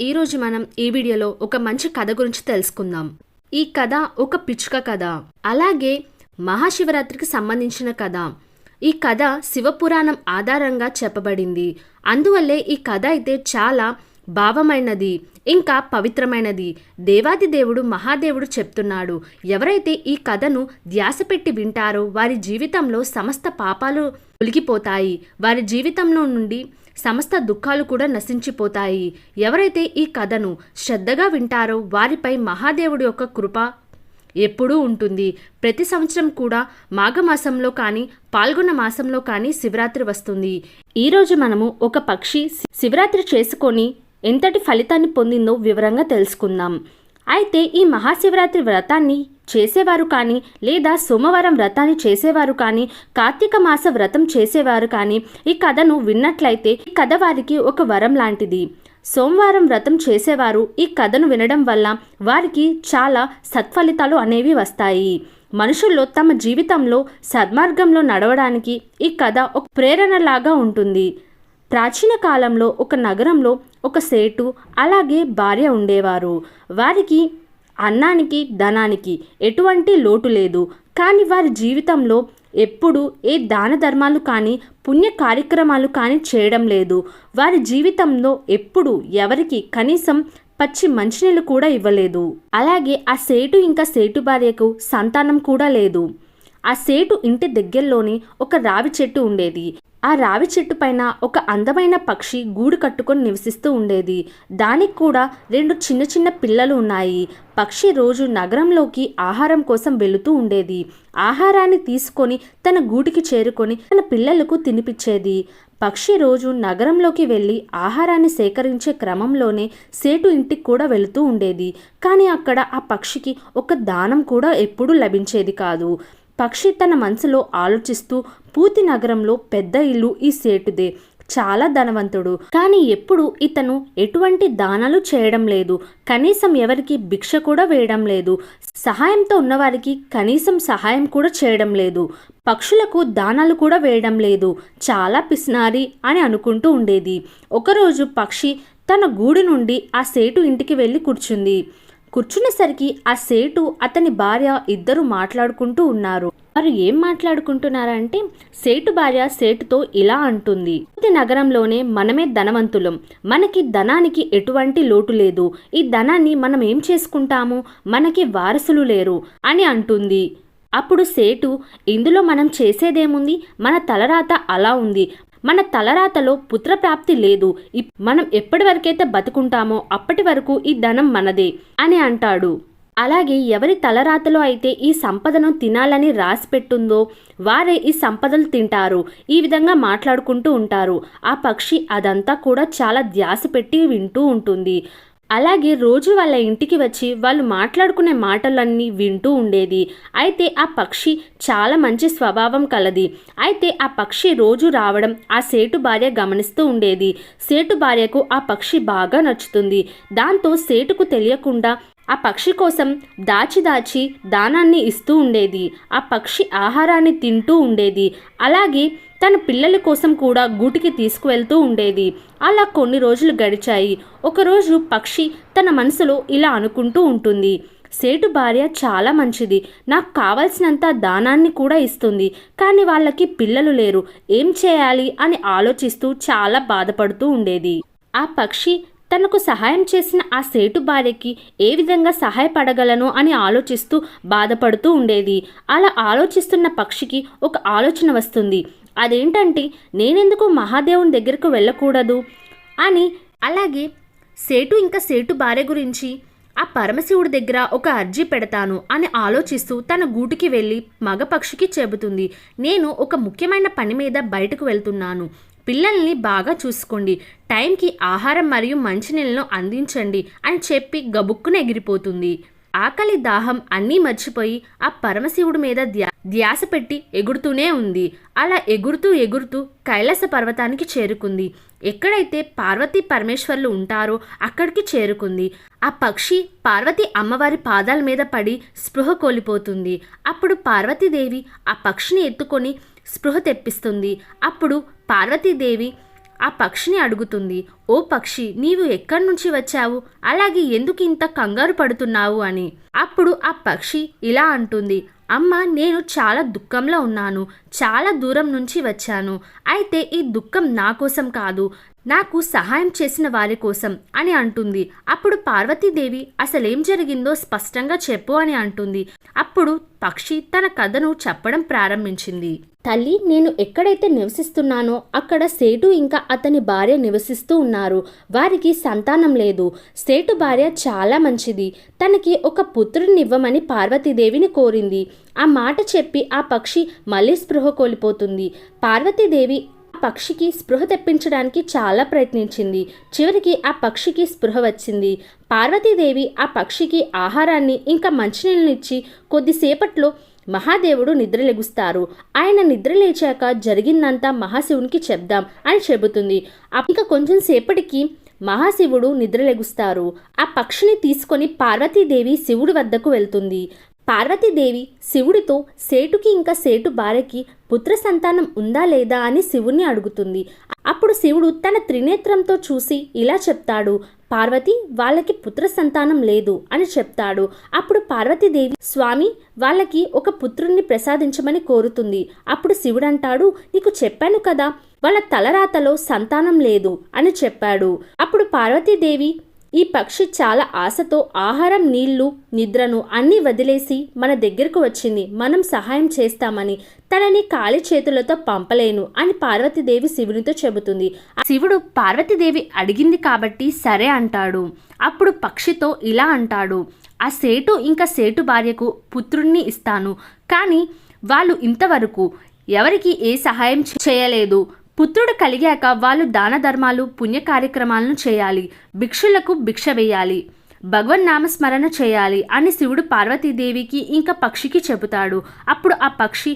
ఈరోజు మనం ఈ వీడియోలో ఒక మంచి కథ గురించి తెలుసుకుందాం. ఈ కథ ఒక పిచ్చుక కథ, అలాగే మహాశివరాత్రికి సంబంధించిన కథ. ఈ కథ శివపురాణం ఆధారంగా చెప్పబడింది. అందువల్లే ఈ కథ అయితే చాలా భావమైనది, ఇంకా పవిత్రమైనది. దేవాది దేవుడు మహాదేవుడు చెప్తున్నాడు, ఎవరైతే ఈ కథను ధ్యాస పెట్టి వింటారో వారి జీవితంలో సమస్త పాపాలు తొలగిపోతాయి, వారి జీవితంలో నుండి సమస్త దుఃఖాలు కూడా నశించిపోతాయి. ఎవరైతే ఈ కథను శ్రద్ధగా వింటారో వారిపై మహాదేవుడి యొక్క కృప ఎప్పుడూ ఉంటుంది. ప్రతి సంవత్సరం కూడా మాఘమాసంలో కానీ పాల్గొన్న మాసంలో కానీ శివరాత్రి వస్తుంది. ఈరోజు మనము ఒక పక్షి శివరాత్రి చేసుకొని ఎంతటి ఫలితాన్ని పొందిందో వివరంగా తెలుసుకుందాం. అయితే ఈ మహాశివరాత్రి వ్రతాన్ని చేసేవారు కానీ, లేదా సోమవారం వ్రతాన్ని చేసేవారు కానీ, కార్తీక మాస వ్రతం చేసేవారు కానీ ఈ కథను విన్నట్లయితే ఈ కథ వారికి ఒక వరం లాంటిది. సోమవారం వ్రతం చేసేవారు ఈ కథను వినడం వల్ల వారికి చాలా సత్ఫలితాలు అనేవి వస్తాయి. మనుషుల్లో తమ జీవితంలో సద్మార్గంలో నడవడానికి ఈ కథ ఒక ప్రేరణలాగా ఉంటుంది. ప్రాచీన కాలంలో ఒక నగరంలో ఒక సేటు అలాగే భార్య ఉండేవారు. వారికి అన్నానికి ధనానికి ఎటువంటి లోటు లేదు. కానీ వారి జీవితంలో ఎప్పుడు ఏ దాన ధర్మాలు కానీ పుణ్య కార్యక్రమాలు కానీ చేయడం లేదు. వారి జీవితంలో ఎప్పుడు ఎవరికి కనీసం పచ్చి మంచినీళ్ళు కూడా ఇవ్వలేదు. అలాగే ఆ సేటు ఇంకా సేటు భార్యకు సంతానం కూడా లేదు. ఆ సేటు ఇంటి దగ్గరలోనే ఒక రావి చెట్టు ఉండేది. ఆ రావి చెట్టు పైన ఒక అందమైన పక్షి గూడు కట్టుకొని నివసిస్తూ ఉండేది. దానికి కూడా 2 చిన్న చిన్న పిల్లలు ఉన్నాయి. పక్షి రోజు నగరంలోకి ఆహారం కోసం వెళుతూ ఉండేది. ఆహారాన్ని తీసుకొని తన గూటికి చేరుకొని తన పిల్లలకు తినిపించేది. పక్షి రోజు నగరంలోకి వెళ్ళి ఆహారాన్ని సేకరించే క్రమంలోనే సేటు ఇంటికి కూడా వెళుతూ ఉండేది. కానీ అక్కడ ఆ పక్షికి ఒక దానం కూడా ఎప్పుడూ లభించేది కాదు. పక్షి తన మనసులో ఆలోచిస్తూ, పూతి నగరంలో పెద్ద ఇల్లు ఈ సేటుదే, చాలా ధనవంతుడు, కానీ ఎప్పుడు ఇతను ఎటువంటి దానాలు చేయడం లేదు, కనీసం ఎవరికి భిక్ష కూడా వేయడం లేదు, సహాయంతో ఉన్నవారికి కనీసం సహాయం కూడా చేయడం లేదు, పక్షులకు దానాలు కూడా వేయడం లేదు, చాలా పిసినారి అని అనుకుంటూ ఉండేది. ఒకరోజు పక్షి తన గూడు నుండి ఆ సేటు ఇంటికి వెళ్ళి కూర్చునేసరికి ఆ సేటు అతని భార్య ఇద్దరు మాట్లాడుకుంటూ ఉన్నారు. వారు ఏం మాట్లాడుకుంటున్నారంటే, సేటు భార్య సేటుతో ఇలా అంటుంది, ప్రతి నగరంలోనే మనమే ధనవంతులం, మనకి ధనానికి ఎటువంటి లోటు లేదు, ఈ ధనాన్ని మనం ఏం చేసుకుంటాము, మనకి వారసులు లేరు అని అంటుంది. అప్పుడు సేటు, ఇందులో మనం చేసేదేముంది, మన తలరాత అలా ఉంది, మన తలరాతలో పుత్రప్రాప్తి లేదు, మనం ఎప్పటి వరకైతే బతుకుంటామో అప్పటి వరకు ఈ ధనం మనదే అని అంటాడు. అలాగే ఎవరి తలరాతలో అయితే ఈ సంపదను తినాలని రాసి పెట్టుందో వారే ఈ సంపదలు తింటారు. ఈ విధంగా మాట్లాడుకుంటూ ఉంటారు. ఆ పక్షి అదంతా కూడా చాలా ధ్యాస పెట్టి వింటూ ఉంటుంది. అలాగే రోజు వాళ్ళ ఇంటికి వచ్చి వాళ్ళు మాట్లాడుకునే మాటలన్నీ వింటూ ఉండేది. అయితే ఆ పక్షి చాలా మంచి స్వభావం కలది. అయితే ఆ పక్షి రోజు రావడం ఆ సేటు భార్య గమనిస్తూ ఉండేది. సేటు భార్యకు ఆ పక్షి బాగా నచ్చుతుంది. దాంతో సేటుకు తెలియకుండా ఆ పక్షి కోసం దాచి దానాన్ని ఇస్తూ ఉండేది. ఆ పక్షి ఆహారాన్ని తింటూ ఉండేది. అలాగే తన పిల్లల కోసం కూడా గూటికి తీసుకువెళ్తూ ఉండేది. అలా కొన్ని రోజులు గడిచాయి. ఒకరోజు పక్షి తన మనసులో ఇలా అనుకుంటూ ఉంటుంది, సేటు భార్య చాలా మంచిది, నాకు కావలసినంత దానాన్ని కూడా ఇస్తుంది, కానీ వాళ్ళకి పిల్లలు లేరు, ఏం చేయాలి అని ఆలోచిస్తూ చాలా బాధపడుతూ ఉండేది. ఆ పక్షి తనకు సహాయం చేసిన ఆ సేటు భార్యకి ఏ విధంగా సహాయపడగలను అని ఆలోచిస్తూ బాధపడుతూ ఉండేది. అలా ఆలోచిస్తున్న పక్షికి ఒక ఆలోచన వస్తుంది. అదేంటంటే, నేనెందుకు మహాదేవుని దగ్గరకు వెళ్ళకూడదు అని. అలాగే సేటు ఇంకా సేటు భార్య గురించి ఆ పరమశివుడి దగ్గర ఒక అర్జీ పెడతాను అని ఆలోచిస్తూ తన గూటికి వెళ్ళి మగ పక్షికి చెబుతుంది, నేను ఒక ముఖ్యమైన పని మీద బయటకు వెళ్తున్నాను, పిల్లల్ని బాగా చూసుకోండి, టైంకి ఆహారం మరియు మంచినీళ్ళను అందించండి అని చెప్పి గబుక్కున ఎగిరిపోతుంది. ఆకలి దాహం అన్నీ మర్చిపోయి ఆ పరమశివుడి మీద ధ్యాస పెట్టి ఎగురుతూనే ఉంది. అలా ఎగురుతూ కైలాస పర్వతానికి చేరుకుంది. ఎక్కడైతే పార్వతీ పరమేశ్వర్లు ఉంటారో అక్కడికి చేరుకుంది. ఆ పక్షి పార్వతీ అమ్మవారి పాదాల మీద పడి స్పృహ కోల్పోతుంది. అప్పుడు పార్వతీదేవి ఆ పక్షిని ఎత్తుకొని స్పృహ తెప్పిస్తుంది. అప్పుడు పార్వతీదేవి ఆ పక్షిని అడుగుతుంది, ఓ పక్షి, నీవు ఎక్కడి నుంచి వచ్చావు, అలాగే ఎందుకు ఇంత కంగారు పడుతున్నావు అని. అప్పుడు ఆ పక్షి ఇలా అంటుంది, అమ్మ, నేను చాలా దుఃఖంలో ఉన్నాను, చాలా దూరం నుంచి వచ్చాను. అయితే ఈ దుఃఖం నా కోసం కాదు, నాకు సహాయం చేసిన వారి కోసం అని అంటుంది. అప్పుడు పార్వతీదేవి అసలేం జరిగిందో స్పష్టంగా చెప్పు అని అంటుంది. అప్పుడు పక్షి తన కథను చెప్పడం ప్రారంభించింది. తల్లి, నేను ఎక్కడైతే నివసిస్తున్నానో అక్కడ సేటు ఇంకా అతని భార్య నివసిస్తూ ఉన్నారు. వారికి సంతానం లేదు. సేటు భార్య చాలా మంచిది. తనకి ఒక పుత్రునివ్వమని పార్వతీదేవిని కోరింది. ఆ మాట చెప్పి ఆ పక్షి మళ్ళీ స్పృహ కోల్పోతుంది. పార్వతీదేవి పక్షికి స్పృహ తెప్పించడానికి చాలా ప్రయత్నించింది. చివరికి ఆ పక్షికి స్పృహ వచ్చింది. పార్వతీదేవి ఆ పక్షికి ఆహారాన్ని ఇంకా మంచినీళ్ళనిచ్చి కొద్దిసేపట్లో మహాదేవుడు నిద్రలెగుస్తారు. ఆయన నిద్రలేచాక జరిగిందంతా మహాశివునికి చెప్దాం అని చెబుతుంది. ఇంకా కొంచెం సేపటికి మహాశివుడు నిద్రలెగుస్తారు. ఆ పక్షిని తీసుకొని పార్వతీదేవి శివుడి వద్దకు వెళ్తుంది. పార్వతీదేవి శివుడితో సేటుకి ఇంకా సేటు భార్యకి పుత్ర సంతానం ఉందా లేదా అని శివుణ్ణి అడుగుతుంది. అప్పుడు శివుడు తన త్రినేత్రంతో చూసి ఇలా చెప్తాడు, పార్వతి, వాళ్ళకి పుత్ర సంతానం లేదు అని చెప్తాడు. అప్పుడు పార్వతీదేవి, స్వామి, వాళ్ళకి ఒక పుత్రుణ్ణి ప్రసాదించమని కోరుతుంది. అప్పుడు శివుడు అంటాడు, నీకు చెప్పాను కదా, వాళ్ళ తలరాతలో సంతానం లేదు అని చెప్పాడు. అప్పుడు పార్వతీదేవి, ఈ పక్షి చాలా ఆశతో ఆహారం, నీళ్లు, నిద్రను అన్నీ వదిలేసి మన దగ్గరకు వచ్చింది. మనం సహాయం చేస్తామని. తనని ఖాళీ చేతులతో పంపలేను అని పార్వతీదేవి శివునితో చెబుతుంది. శివుడు పార్వతీదేవి అడిగింది కాబట్టి సరే అంటాడు. అప్పుడు పక్షితో ఇలా అంటాడు, ఆ సేటు ఇంకా సేటు భార్యకు పుత్రుణ్ణి ఇస్తాను, కానీ వాళ్ళు ఇంతవరకు ఎవరికి ఏ సహాయం చేయలేదు. పుత్రుడు కలిగాక వాళ్ళు దాన ధర్మాలు, పుణ్య కార్యక్రమాలను చేయాలి, భిక్షులకు భిక్ష వేయాలి, భగవన్నామస్మరణ చేయాలి అని శివుడు పార్వతీదేవికి ఇంకా పక్షికి చెబుతాడు. అప్పుడు ఆ పక్షి,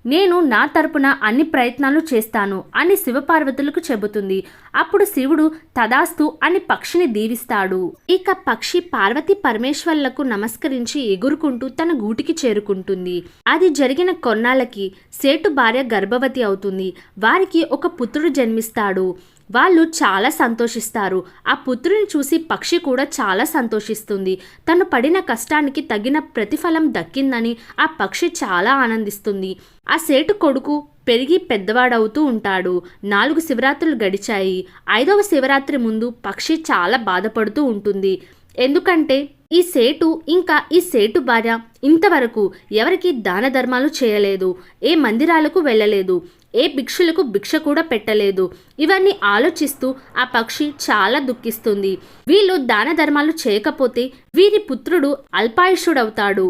నేను నా తరపున అన్ని ప్రయత్నాలు చేస్తాను అని శివపార్వతులకు చెబుతుంది. అప్పుడు శివుడు తదాస్తు అని పక్షిని దీవిస్తాడు. ఇక పక్షి పార్వతి పరమేశ్వర్లకు నమస్కరించి ఎగురుకుంటూ తన గూటికి చేరుకుంటుంది. అది జరిగిన కొన్నాళ్ళకి సేటు భార్య గర్భవతి అవుతుంది. వారికి ఒక పుత్రుడు జన్మిస్తాడు. వాళ్ళు చాలా సంతోషిస్తారు. ఆ పుత్రుని చూసి పక్షి కూడా చాలా సంతోషిస్తుంది. తను పడిన కష్టానికి తగిన ప్రతిఫలం దక్కిందని ఆ పక్షి చాలా ఆనందిస్తుంది. ఆ సేటు కొడుకు పెరిగి పెద్దవాడవుతూ ఉంటాడు. 4 శివరాత్రులు గడిచాయి. 5వ శివరాత్రి ముందు పక్షి చాలా బాధపడుతూ ఉంటుంది. ఎందుకంటే ఈ సేటు ఇంకా ఈ సేటు భార్య ఇంతవరకు ఎవరికి దాన ధర్మాలు చేయలేదు, ఏ మందిరాలకు వెళ్ళలేదు, ఏ భిక్షులకు భిక్ష కూడా పెట్టలేదు. ఇవన్నీ ఆలోచిస్తూ ఆ పక్షి చాలా దుఃఖిస్తుంది. వీళ్ళు దాన ధర్మాలు చేయకపోతే వీరి పుత్రుడు అల్పాయుషుడవుతాడు.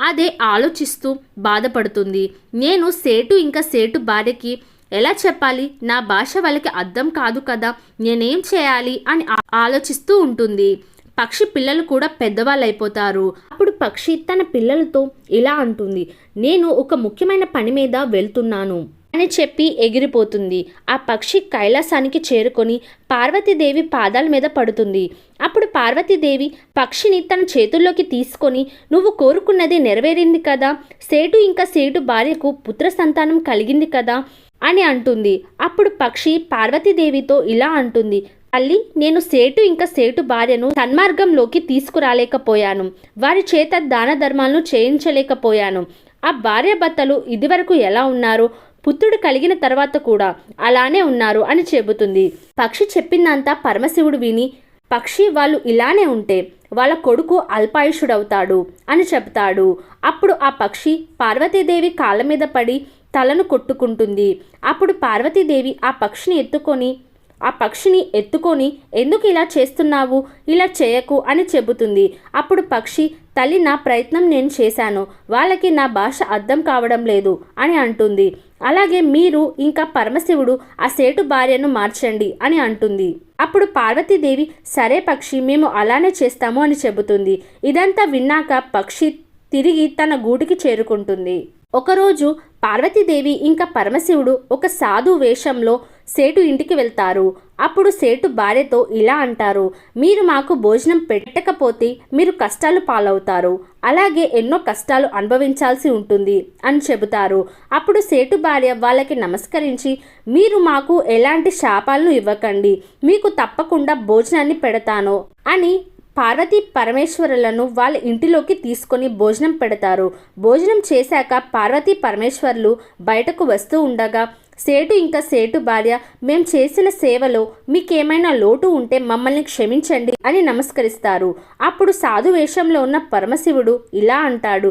అదే ఆలోచిస్తూ బాధపడుతుంది. నేను సేటు ఇంకా సేటు భార్యకి ఎలా చెప్పాలి, నా భాష వాళ్ళకి అర్థం కాదు కదా, నేనేం చేయాలి అని ఆలోచిస్తూ ఉంటుంది. పక్షి పిల్లలు కూడా పెద్దవాళ్ళు అయిపోతారు. అప్పుడు పక్షి తన పిల్లలతో ఇలా అంటుంది, నేను ఒక ముఖ్యమైన పని మీద వెళ్తున్నాను అని చెప్పి ఎగిరిపోతుంది. ఆ పక్షి కైలాసానికి చేరుకొని పార్వతీదేవి పాదాల మీద పడుతుంది. అప్పుడు పార్వతీదేవి పక్షిని తన చేతుల్లోకి తీసుకొని, నువ్వు కోరుకున్నది నెరవేరింది కదా, సేటు ఇంకా సేటు భార్యకు పుత్ర సంతానం కలిగింది కదా అని అంటుంది. అప్పుడు పక్షి పార్వతీదేవితో ఇలా అంటుంది, తల్లి, నేను సేటు ఇంకా సేటు భార్యను సన్మార్గంలోకి తీసుకురాలేకపోయాను. వారి చేత దాన ధర్మాలను చేయించలేకపోయాను. ఆ భార్యాభర్తలు ఇదివరకు ఎలా ఉన్నారు, పుత్రుడు కలిగిన తర్వాత కూడా అలానే ఉన్నారు అని చెబుతుంది. పక్షి చెప్పిందంతా పరమశివుడు విని, పక్షి వాళ్ళు ఇలానే ఉంటే వాళ్ళ కొడుకు అల్పాయుషుడవుతాడు అని చెప్తాడు. అప్పుడు ఆ పక్షి పార్వతీదేవి కాళ్ళ మీద పడి తలను కొట్టుకుంటుంది. అప్పుడు పార్వతీదేవి ఆ పక్షిని ఎత్తుకొని ఎందుకు ఇలా చేస్తున్నావు, ఇలా చేయకు అని చెబుతుంది. అప్పుడు పక్షి, తల్లి, నా ప్రయత్నం నేను చేశాను, వాళ్ళకి నా భాష అర్థం కావడం లేదు అని అంటుంది. అలాగే మీరు ఇంకా పరమశివుడు ఆ సేటు భార్యను మార్చండి అని అంటుంది. అప్పుడు పార్వతీదేవి, సరే పక్షి, మేము అలానే చేస్తాము అని చెబుతుంది. ఇదంతా విన్నాక పక్షి తిరిగి తన గూటికి చేరుకుంటుంది. ఒకరోజు పార్వతీదేవి ఇంకా పరమశివుడు ఒక సాధు వేషంలో సేటు ఇంటికి వెళ్తారు. అప్పుడు సేటు భార్యతో ఇలా అంటారు, మీరు మాకు భోజనం పెట్టకపోతే మీరు కష్టాలు పాలవుతారు, అలాగే ఎన్నో కష్టాలు అనుభవించాల్సి ఉంటుంది అని చెబుతారు. అప్పుడు సేటు భార్య వాళ్ళకి నమస్కరించి, మీరు మాకు ఎలాంటి శాపాలను ఇవ్వకండి, మీకు తప్పకుండా భోజనాన్ని పెడతాను అని పార్వతీ పరమేశ్వరులను వాళ్ళ ఇంటిలోకి తీసుకొని భోజనం పెడతారు. భోజనం చేశాక పార్వతీ పరమేశ్వర్లు బయటకు వస్తూ ఉండగా సేటు ఇంకా సేటు భార్య, మేం చేసిన సేవలో మీకేమైనా లోటు ఉంటే మమ్మల్ని క్షమించండి అని నమస్కరిస్తారు. అప్పుడు సాధు వేషంలో ఉన్న పరమశివుడు ఇలా అంటాడు,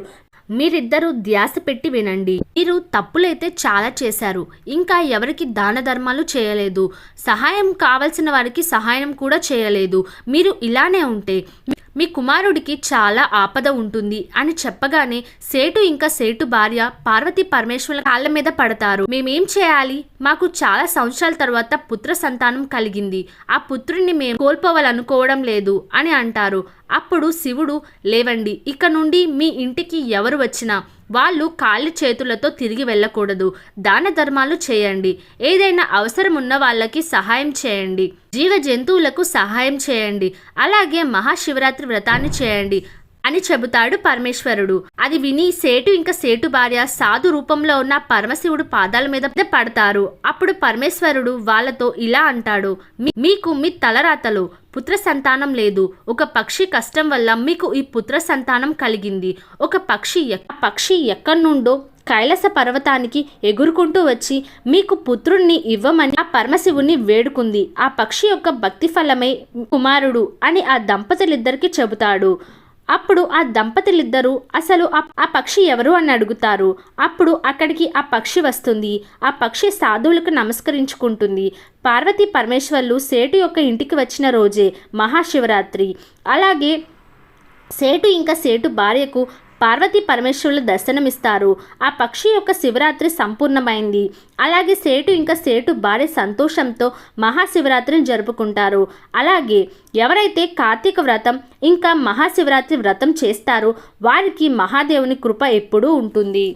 మీరిద్దరూ ధ్యాస పెట్టి వినండి. మీరు తప్పులైతే చాలా చేశారు, ఇంకా ఎవరికి దాన ధర్మాలు చేయలేదు, సహాయం కావలసిన వారికి సహాయం కూడా చేయలేదు. మీరు ఇలానే ఉంటే మీ కుమారుడికి చాలా ఆపద ఉంటుంది అని చెప్పగానే సేటు ఇంకా సేటు భార్య పార్వతీ పరమేశ్వరుల కాళ్ళ మీద పడతారు. మేమేం చేయాలి, మాకు చాలా సంవత్సరాల తర్వాత పుత్ర సంతానం కలిగింది, ఆ పుత్రుణ్ణి మేము కోల్పోవాలనుకోవడం లేదు అని అంటారు. అప్పుడు శివుడు, లేవండి, ఇక నుండి మీ ఇంటికి ఎవరు వచ్చినా వాళ్ళు ఖాళీ చేతులతో తిరిగి వెళ్ళకూడదు, దాన ధర్మాలు చేయండి, ఏదైనా అవసరం ఉన్న వాళ్ళకి సహాయం చేయండి, జీవ జంతువులకు సహాయం చేయండి, అలాగే మహాశివరాత్రి వ్రతాన్ని చేయండి అని చెబుతాడు పరమేశ్వరుడు. అది విని సేటు ఇంకా సేటు భార్య సాధు రూపంలో ఉన్న పరమశివుడు పాదాల మీద పడతారు. అప్పుడు పరమేశ్వరుడు వాళ్ళతో ఇలా అంటాడు, మీకు మీ తలరాతలో పుత్ర సంతానం లేదు, ఒక పక్షి కష్టం వల్ల మీకు ఈ పుత్ర సంతానం కలిగింది. ఒక పక్షి ఎక్కడి నుండో కైలాస పర్వతానికి ఎగురుకుంటూ వచ్చి మీకు పుత్రుణ్ణి ఇవ్వమని ఆ పరమశివుణ్ణి వేడుకుంది. ఆ పక్షి యొక్క భక్తి ఫలమే కుమారుడు అని ఆ దంపతులిద్దరికి చెబుతాడు. అప్పుడు ఆ దంపతులిద్దరూ అసలు ఆ పక్షి ఎవరు అని అడుగుతారు. అప్పుడు అక్కడికి ఆ పక్షి వస్తుంది. ఆ పక్షి సాధువులకు నమస్కరించుకుంటుంది. పార్వతీ పరమేశ్వర్లు సేటు యొక్క ఇంటికి వచ్చిన రోజే మహాశివరాత్రి. అలాగే సేటు ఇంకా సేటు భార్యకు పార్వతీ పరమేశ్వరులు దర్శనమిస్తారు. ఆ పక్షి యొక్క శివరాత్రి సంపూర్ణమైంది. అలాగే సేటు ఇంకా సేటు భార్య సంతోషంతో మహాశివరాత్రిని జరుపుకుంటారు. అలాగే ఎవరైతే కార్తీక వ్రతం ఇంకా మహాశివరాత్రి వ్రతం చేస్తారో వారికి మహాదేవుని కృప ఎప్పుడూ ఉంటుంది.